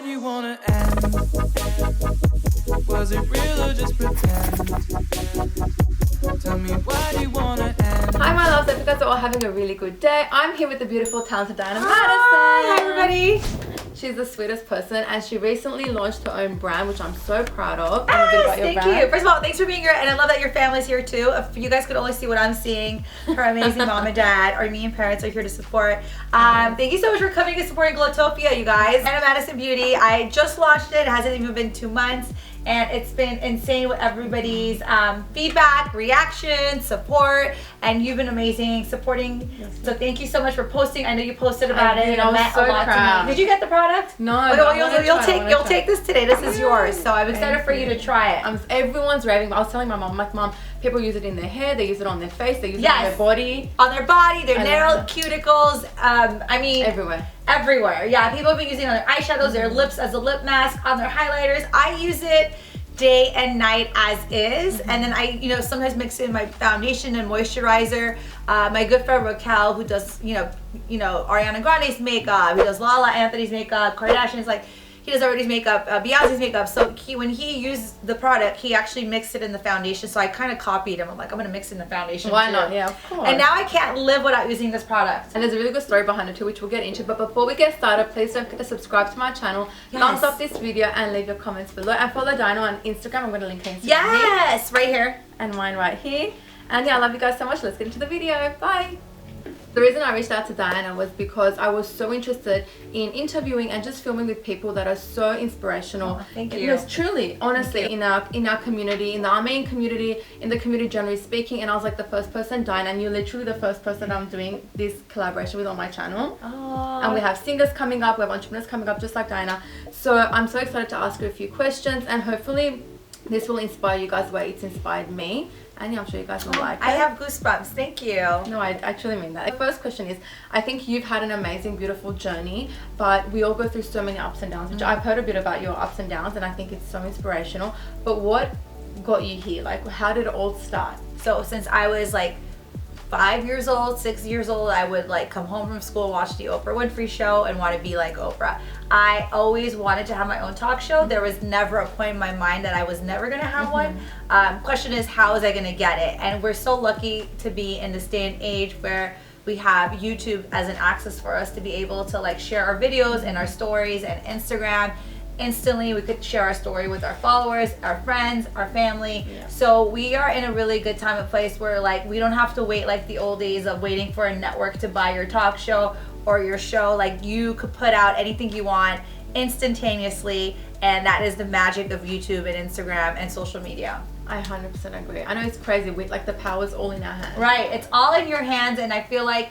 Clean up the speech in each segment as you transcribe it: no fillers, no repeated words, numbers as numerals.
why do you wanna end? Was it real or just pretend? Tell me why do you wanna end? Hi my loves, I hope you guys are all having a really good day. I'm here with the beautiful, talented Madison. Hi everybody. She's the sweetest person and she recently launched her own brand, which I'm so proud of. Yes, thank you. First of all, thanks for being here, and I love that your family's here too. If you guys could only see what I'm seeing, her amazing mom and dad, Armenian parents are here to support. Thank you so much for coming and supporting Glowtopia, you guys. I'm Madison Beauty. I just launched it. It hasn't even been 2 months. And it's been insane with everybody's feedback, reaction, support, and you've been amazing supporting. Yes. So thank you so much for posting. I know you posted about it. I was so proud. Did you get the product? No. Okay, well, you'll take this today. This is yours. So I'm excited for you to try it. Everyone's raving. I was telling my mom, like, Mom, people use it in their hair, they use it on their face, they use it on their body. On their body, their nail cuticles. I mean, everywhere. Yeah, people have been using it on their eyeshadows, their lips as a lip mask, on their highlighters. I use it day and night as is, and then I sometimes mix in my foundation and moisturizer. My good friend Raquel, who does Ariana Grande's makeup, he does Lala Anthony's makeup, Kardashian's, like, he does everybody's makeup, Beyonce's makeup. So when he used the product, he actually mixed it in the foundation. So I kind of copied him. I'm like, I'm gonna mix it in the foundation. Why not? Yeah, of course. And now I can't live without using this product. And there's a really good story behind it too, which we'll get into. But before we get started, please don't forget to subscribe to my channel, thumbs up this video, and leave your comments below. And follow Dino on Instagram. I'm gonna link her Instagram. Yes, right here. And mine right here. And yeah, I love you guys so much. Let's get into the video. Bye. The reason I reached out to Diana was because I was so interested in interviewing and just filming with people that are so inspirational. Oh, thank you. Yes, truly, honestly, in our community, in the Armenian community, in the community generally speaking. And I was like the first person, Diana, and you're literally the first person I'm doing this collaboration with on my channel. Oh. And we have singers coming up, we have entrepreneurs coming up, just like Diana. So I'm so excited to ask you a few questions, and hopefully this will inspire you guys the way it's inspired me. And yeah, I'm sure you guys will like it. I have goosebumps. Thank you. No, I actually mean that. The first question is, I think you've had an amazing, beautiful journey, but we all go through so many ups and downs, which I've heard a bit about your ups and downs, and I think it's so inspirational. But what got you here? Like, how did it all start? So since I was like 5 years old, 6 years old, I would like come home from school, watch the Oprah Winfrey Show, and want to be like Oprah. I always wanted to have my own talk show. There was never a point in my mind that I was never gonna have one. Question is, how was I gonna get it? And we're so lucky to be in this day and age where we have YouTube as an access for us to be able to like share our videos and our stories, and Instagram. Instantly we could share our story with our followers, our friends, our family. So we are in a really good time and place where like we don't have to wait like the old days of waiting for a network to buy your talk show or your show. Like, you could put out anything you want instantaneously, and that is the magic of YouTube and Instagram and social media. I 100% agree. I know it's crazy, like the power's all in our hands. Right, it's all in your hands. And I feel like,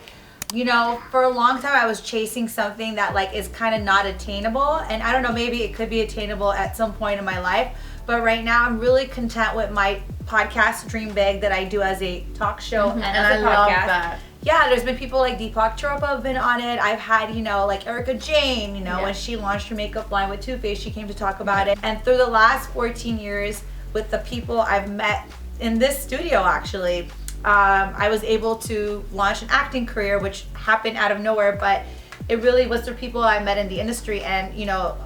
for a long time I was chasing something that like is kind of not attainable, and I don't know, maybe it could be attainable at some point in my life, but right now I'm really content with my podcast Dream Big that I do as a talk show and as a podcast. Love that. Yeah, there's been people like Deepak Chopra have been on it. I've had, like Erica Jane, when she launched her makeup line with Too Faced, she came to talk about it. And through the last 14 years with the people I've met in this studio, actually, I was able to launch an acting career, which happened out of nowhere, but it really was the people I met in the industry. And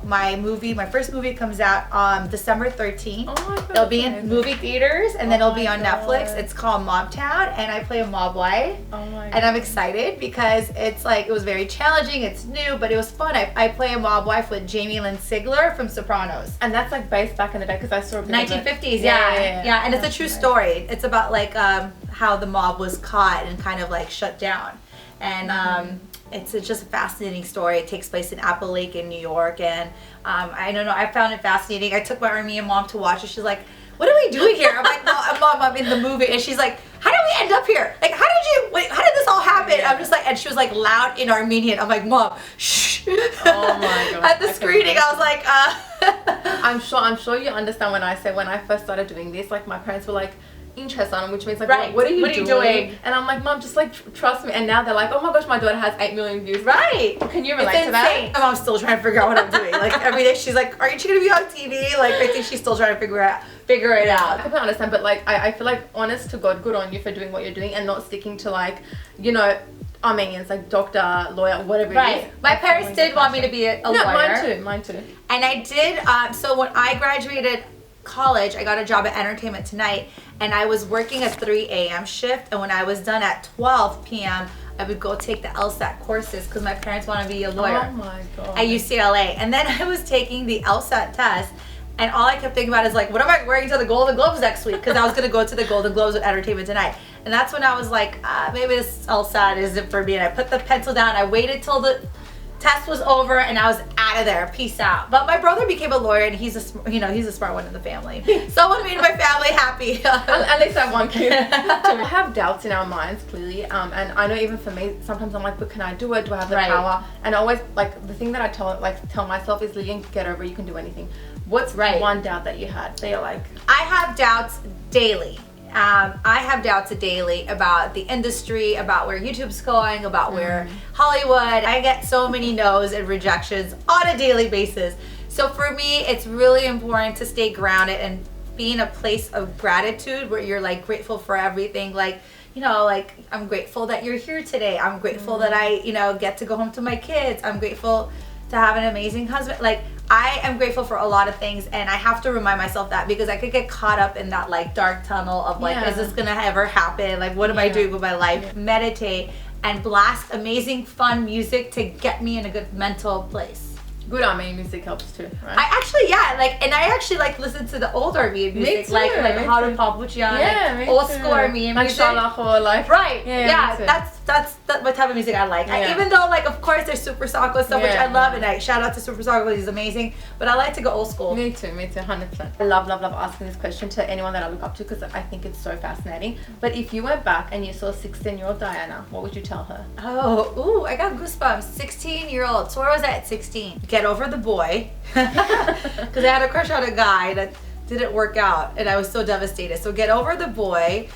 my first movie comes out on December 13th. Oh my God, it'll be in movie theaters, and then it'll be on Netflix. It's called Mob Town, and I play a mob wife. Oh my God. And I'm excited because it's like, it was very challenging, it's new, but it was fun. I play a mob wife with Jamie Lynn Sigler from Sopranos. And that's like based back in the day, because I saw it 1950s. Yeah, and it's a true story. It's about like how the mob was caught and kind of like shut down. And it's just a fascinating story. It takes place in Apple Lake in New York, and I don't know, I found it fascinating. I took my Armenian mom to watch it. She's like, what are we doing here? I'm like, no, Mom, I'm in the movie. And she's like, how did we end up here? Like, how did this all happen? I'm just like, and she was like loud in Armenian. I'm like, Mom, shh. Oh my God. At the screening, I was like, I'm sure you understand when I say, when I first started doing this, like my parents were like, interest on them, which means like, what are you doing? And I'm like, Mom, just like trust me. And now they're like, oh my gosh, my daughter has 8 million views. Right. Can you relate to that? My mom's still trying to figure out what I'm doing. Like every day she's like, aren't you gonna be on TV? Like, I think she's still trying to figure it out. I completely understand, but like I feel like, honest to God, good on you for doing what you're doing and not sticking to like, Armenians, like doctor, lawyer, whatever it is. Right. My parents did want me to be a lawyer. No, mine too. And I did, so when I graduated college, I got a job at Entertainment Tonight, and I was working a 3 a.m. shift, and when I was done at 12 p.m., I would go take the LSAT courses because my parents want to be a lawyer. Oh my God. At UCLA. And then I was taking the LSAT test, and all I kept thinking about is like, what am I wearing to the Golden Globes next week? Because I was going to go to the Golden Globes with Entertainment Tonight. And that's when I was like, maybe this LSAT isn't for me. And I put the pencil down. I waited till the test was over, and I was out of there. Peace out. But my brother became a lawyer, and he's a smart one in the family. Someone made my family happy. At least I have one kid. So we have doubts in our minds, clearly. And I know even for me, sometimes I'm like, but can I do it? Do I have the power? And always, like, the thing that I tell myself is, Lilian, get over it. You can do anything. What's one doubt that you had that you're like? I have doubts daily. I have doubts daily about the industry, about where YouTube's going, about where Hollywood. I get so many no's and rejections on a daily basis. So for me, it's really important to stay grounded and be in a place of gratitude where you're like grateful for everything. Like, you know, like, I'm grateful that you're here today. I'm grateful that I, get to go home to my kids. I'm grateful to have an amazing husband. Like, I am grateful for a lot of things, and I have to remind myself that because I could get caught up in that like dark tunnel of like, is this gonna ever happen? Like, what am I doing with my life? Meditate and blast amazing fun music to get me in a good mental place. Good Armenian music helps too, right? I actually like listen to the old Armenian music, like How to Papuchian, like old school Armenian music. Right? Yeah, that's my type of music I like. Even though, like, of course, there's Super Socko stuff, which I love, and I shout out to Super Socko, he's amazing. But I like to go old school. Me too, 100%. I love asking this question to anyone that I look up to because I think it's so fascinating. But if you went back and you saw 16-year-old Diana, what would you tell her? I got goosebumps. 16-year-old. So where was I at 16? Get over the boy, because I had a crush on a guy that didn't work out, and I was so devastated. So get over the boy.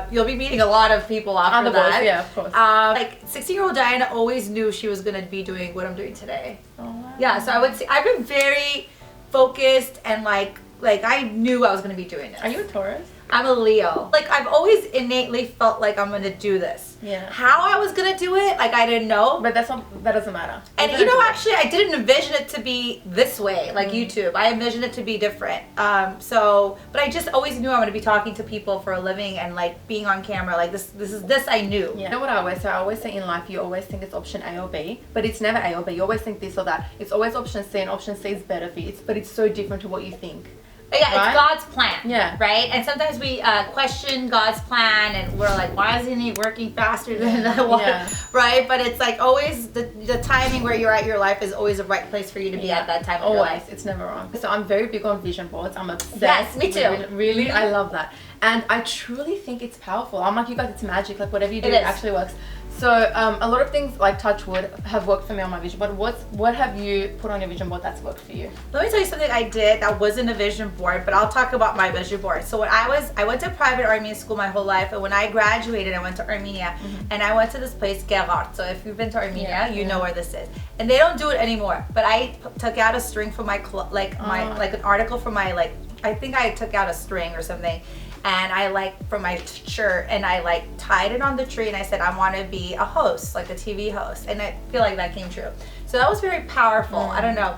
You'll be meeting a lot of people after that. Boys, yeah, of course. Like 16-year-old Diana always knew she was gonna be doing what I'm doing today. Oh, wow. Yeah, so I would say I've been very focused and like I knew I was gonna be doing this. Are you a Taurus? I'm a Leo. Like, I've always innately felt like I'm gonna do this. Yeah. How I was gonna do it, like, I didn't know. But that doesn't matter. And actually, I didn't envision it to be this way, like YouTube. I envisioned it to be different. But I just always knew I'm gonna be talking to people for a living and like being on camera. Like this I knew. Yeah. You know what I always say in life, you always think it's option A or B, but it's never A or B. You always think this or that. It's always option C, and option C is better for you. But it's so different to what you think. But yeah, right? It's God's plan. Yeah. Right? And sometimes we question God's plan, and we're like, why isn't he working faster than I want? Yeah. Right? But it's like always the timing where you're at your life is always the right place for you to be at that time of your life. It's never wrong. So I'm very big on vision boards. I'm obsessed. Yes, me too. Really, I love that. And I truly think it's powerful. I'm like, you guys, it's magic. Like, whatever you do, it actually works. So a lot of things like touch wood have worked for me on my vision board. What have you put on your vision board that's worked for you? Let me tell you something I did that wasn't a vision board, but I'll talk about my vision board. So when I went to private Armenian school my whole life, and when I graduated, I went to Armenia, and I went to this place, Gerard. So if you've been to Armenia, you know where this is. And they don't do it anymore. But I took out a string from my an article from my I think I took out a string or something. And I from my shirt, and I tied it on the tree, and I said, I want to be a host, like a TV host. And I feel like that came true. So that was very powerful. I don't know.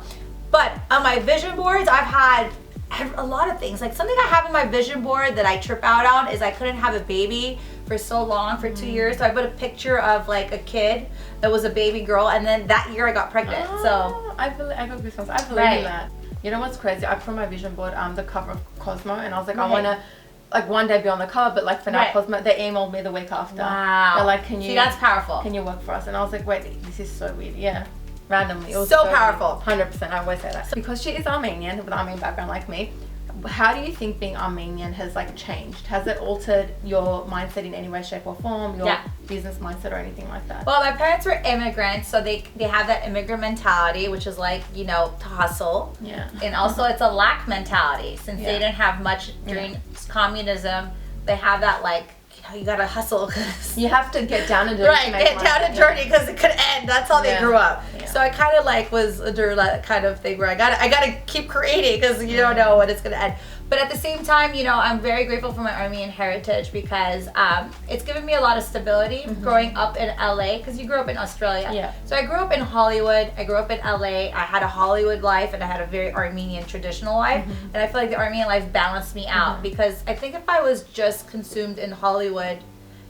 But on my vision boards, I've had a lot of things. Like something I have on my vision board that I trip out on is I couldn't have a baby for so long, for 2 years. So I put a picture of like a kid that was a baby girl, and then that year I got pregnant. So I got goosebumps. I believe in that. You know what's crazy? I put on my vision board the cover of Cosmo, and I was like, I want to one day be on the cover, but for now, Cosmo, they emailed me the week after. Wow. They're like, can you? See, that's powerful. Can you work for us? And I was like, wait, this is so weird. Yeah. Randomly. It was so powerful. 100%. I always say that. So because she is Armenian, with an Armenian background like me, how do you think being Armenian has changed? Has it altered your mindset in any way, shape or form? Your business mindset or anything like that? Well, my parents were immigrants, so they have that immigrant mentality, which is to hustle. Yeah. And also it's a lack mentality. Since they didn't have much during communism, they have that you gotta hustle because you have to get down and dirty. Right, get down and dirty because it could end. That's how they grew up. Yeah. So I kind of like was under that kind of thing where I gotta keep creating because you don't know when it's gonna end. But at the same time, you know, I'm very grateful for my Armenian heritage because it's given me a lot of stability growing up in LA, because you grew up in Australia. Yeah. So I grew up in Hollywood, I grew up in LA, I had a Hollywood life and I had a very Armenian traditional life. And I feel like the Armenian life balanced me out because I think if I was just consumed in Hollywood, it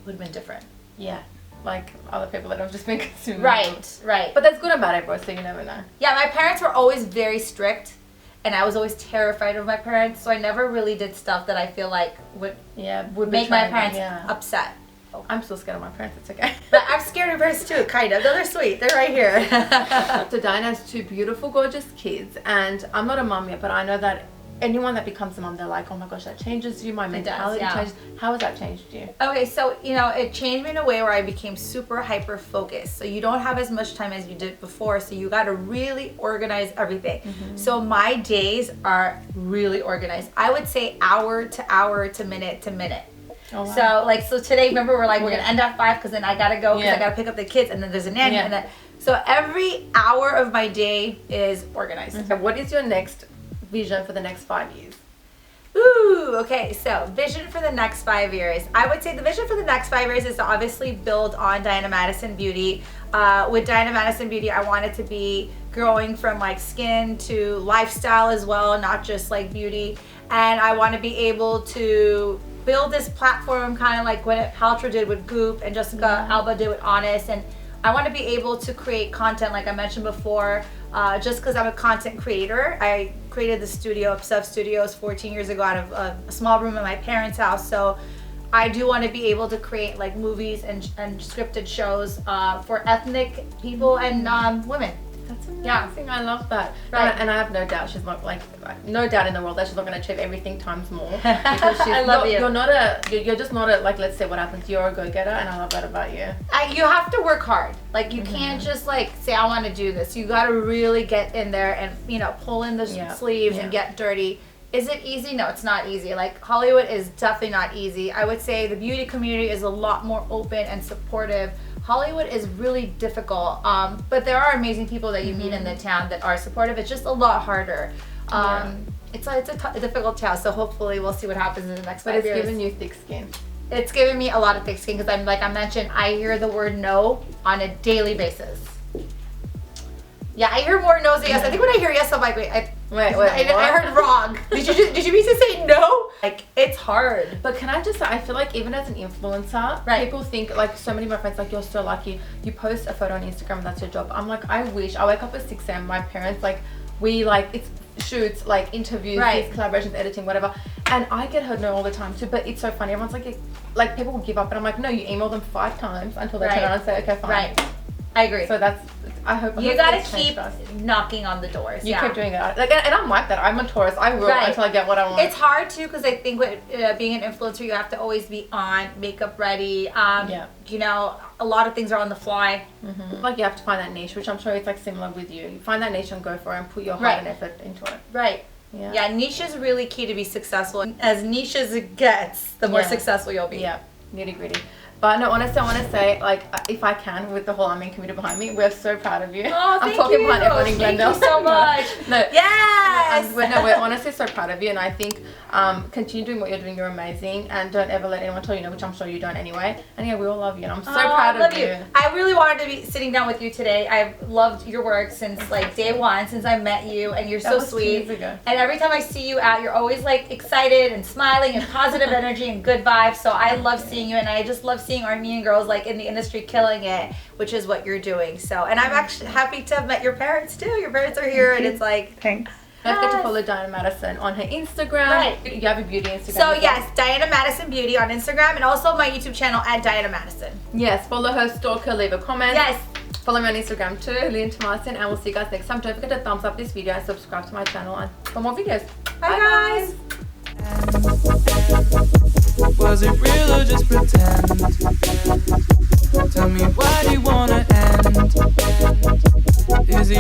would have been different. Yeah. Like other people that have just been consumed. Right, right. But that's good and bad, bro, so you never know. Yeah, my parents were always very strict. And I was always terrified of my parents, so I never really did stuff that I feel like would make my parents upset. I'm still scared of my parents, it's okay. But I'm scared of hers too, kind of. No, they're sweet. They're right here. So Diana has 2 beautiful, gorgeous kids, and I'm not a mom yet, but I know that anyone that becomes a mom, they're like, oh my gosh, that changes you, my mentality changes. How has that changed you? Okay, so, you know, it changed me in a way where I became super hyper focused. So you don't have as much time as you did before, so you got to really organize everything. So my days are really organized. I would say hour to hour to minute to minute. Oh, wow. So today, remember, we're like, we're gonna end at 5 because then I gotta go because I gotta pick up the kids, and then there's a nanny, and then so every hour of my day is organized. What is your next vision for the next 5 years? Ooh, okay, so vision for the next 5 years. I would say the vision for the next 5 years is to obviously build on Diana Madison Beauty. With Diana Madison Beauty, I want it to be growing from like skin to lifestyle as well, not just like beauty. And I want to be able to build this platform kind of like what Paltrow did with Goop and Jessica Alba did with Honest. And I want to be able to create content like I mentioned before. Just because I'm a content creator, I created the studio, Obsessed Studios, 14 years ago out of a small room in my parents' house. So I do want to be able to create like movies and scripted shows for ethnic people and women. That's amazing. Yeah. I love that. Right. And I have no doubt she's not no doubt in the world that she's not going to achieve everything times more. Because she's I love you. You're just not a, like, let's say what happens, you're a go-getter, and I love that about you. You have to work hard. Like, you can't just like say, I want to do this. You got to really get in there and, you know, pull in the sleeves and get dirty. Is it easy? No, it's not easy. Like, Hollywood is definitely not easy. I would say the beauty community is a lot more open and supportive. Hollywood is really difficult, but there are amazing people that you meet in the town that are supportive. It's just a lot harder. It's a difficult town, so hopefully we'll see what happens in the next 5 years. But it's given you thick skin. It's given me a lot of thick skin because I'm, like I mentioned, I hear the word no on a daily basis. Yeah, I hear more no's than yes. I think when I hear yes, I'm like, wait, I heard wrong. Did you mean to say no? Like, it's hard. But can I just say, I feel like even as an influencer, people think, like, so many of my friends, like, you're so lucky. You post a photo on Instagram, that's your job. I'm like, I wish. I wake up at 6 a.m. My parents, like, we, like, it's shoots, like, interviews, collaborations, editing, whatever. And I get heard no all the time, too. But it's so funny. Everyone's like, people will give up. And I'm like, no, you email them 5 times until they turn around and say, okay, fine. Right. I agree. So that's, I hope you gotta keep knocking on the doors. You keep doing that. Like, and I'm like that. I'm a Taurus. I will until I get what I want. It's hard too because I think with being an influencer, you have to always be on, makeup ready. You know, a lot of things are on the fly. Like, you have to find that niche, which I'm sure it's like similar with you. You find that niche and go for it and put your heart and effort into it. Right. Yeah, niche is really key to be successful. As niche as it gets, the more successful you'll be. Yeah, nitty gritty. But no, honestly, I want to say, like, if I can, with the whole Armenian community behind me, we're so proud of you. Oh, I'm talking behind everyone in Glendale. Thank you so much. Yes! We're honestly so proud of you, and I think continue doing what you're doing. You're amazing, and don't ever let anyone tell you no, which I'm sure you don't anyway. And yeah, we all love you, and I'm so proud of you. I really wanted to be sitting down with you today. I've loved your work since like day one, since I met you, and you're so sweet. 2 years ago. And every time I see you out, you're always like excited and smiling and positive energy and good vibes. So I love seeing you, and I just love seeing Armenian girls like in the industry killing it, which is what you're doing. So, and I'm actually happy to have met your parents too. Your parents are here, and it's like, thanks. Don't forget to follow Diana Madison on her Instagram. Right. You have a beauty Instagram. So yes, Diana Madison Beauty on Instagram, and also my YouTube channel at Diana Madison. Yes, follow her, stalk her, leave a comment. Yes. Follow me on Instagram too, Lilian Tahmasian, and we'll see you guys next time. Don't forget to thumbs up this video and subscribe to my channel and for more videos. Bye guys. Was it real or just pretend? Tell me, why do you wanna end? Is he